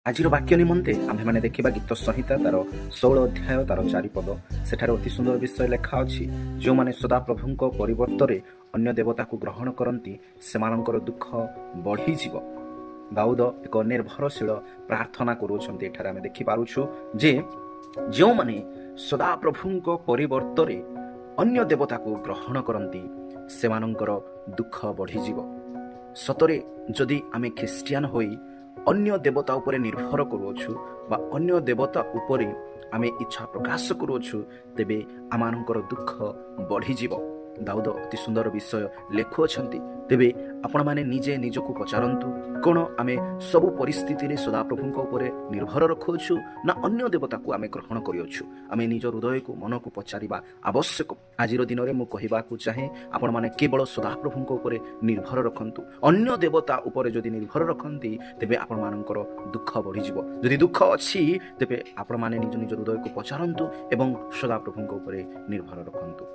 ଆଜିର ବାକ୍ୟ ନିମନ୍ତେ ଆମ୍ଭେମାନେ ଦେଖିବା ଗୀତ ସଂହିତା ତାର 16 ଅଧ୍ୟାୟ ତାର 4 ପଦ। ସେଠାରେ ଅତି ସୁନ୍ଦର ବିଷୟ ଲେଖା ଅଛି, ଯେଉଁମାନେ ସଦାପ୍ରଭୁଙ୍କ ପରିବର୍ତ୍ତରେ ଅନ୍ୟ ଦେବତାକୁ ଗ୍ରହଣ କରନ୍ତି ସେମାନଙ୍କର ଦୁଃଖ ବଢ଼ିଯିବ। ଦାଉଦ ଏକ ନିର୍ଭରଶୀଳ ପ୍ରାର୍ଥନା କରୁଛନ୍ତି। ଏଠାରେ ଆମେ ଦେଖିପାରୁଛୁ ଯେ ଯେଉଁମାନେ ସଦାପ୍ରଭୁଙ୍କ ପରିବର୍ତ୍ତରେ ଅନ୍ୟ ଦେବତାକୁ ଗ୍ରହଣ କରନ୍ତି ସେମାନଙ୍କର ଦୁଃଖ ବଢ଼ିଯିବ। ସତରେ ଯଦି ଆମେ ଖ୍ରୀଷ୍ଟିଆନ ହୋଇ ଅନ୍ୟ ଦେବତା ଉପରେ ନିର୍ଭର କରୁଅଛୁ ବା ଅନ୍ୟ ଦେବତା ଉପରେ ଆମେ ଇଚ୍ଛା ପ୍ରକାଶ କରୁଅଛୁ, ତେବେ ଆମମାନଙ୍କର ଦୁଃଖ ବଢ଼ିଯିବ। ଦାଉଦ ଅତି ସୁନ୍ଦର ବିଷୟ ଲେଖୁଅଛନ୍ତି। ତେବେ ଆପଣମାନେ ନିଜେ ନିଜକୁ ପଚାରନ୍ତୁ, କ'ଣ ଆମେ ସବୁ ପରିସ୍ଥିତିରେ ସଦାପ୍ରଭୁଙ୍କ ଉପରେ ନିର୍ଭର ରଖୁଅଛୁ ନା ଅନ୍ୟ ଦେବତାକୁ ଆମେ ଗ୍ରହଣ କରିଅଛୁ? ଆମେ ନିଜ ହୃଦୟକୁ ମନକୁ ପଚାରିବା ଆବଶ୍ୟକ। ଆଜିର ଦିନରେ ମୁଁ କହିବାକୁ ଚାହେଁ, ଆପଣମାନେ କେବଳ ସଦାପ୍ରଭୁଙ୍କ ଉପରେ ନିର୍ଭର ରଖନ୍ତୁ। ଅନ୍ୟ ଦେବତା ଉପରେ ଯଦି ନିର୍ଭର ରଖନ୍ତି ତେବେ ଆପଣମାନଙ୍କର ଦୁଃଖ ବଢ଼ିଯିବ। ଯଦି ଦୁଃଖ ଅଛି ତେବେ ଆପଣମାନେ ନିଜ ନିଜ ହୃଦୟକୁ ପଚାରନ୍ତୁ ଏବଂ ସଦାପ୍ରଭୁଙ୍କ ଉପରେ ନିର୍ଭର ରଖନ୍ତୁ।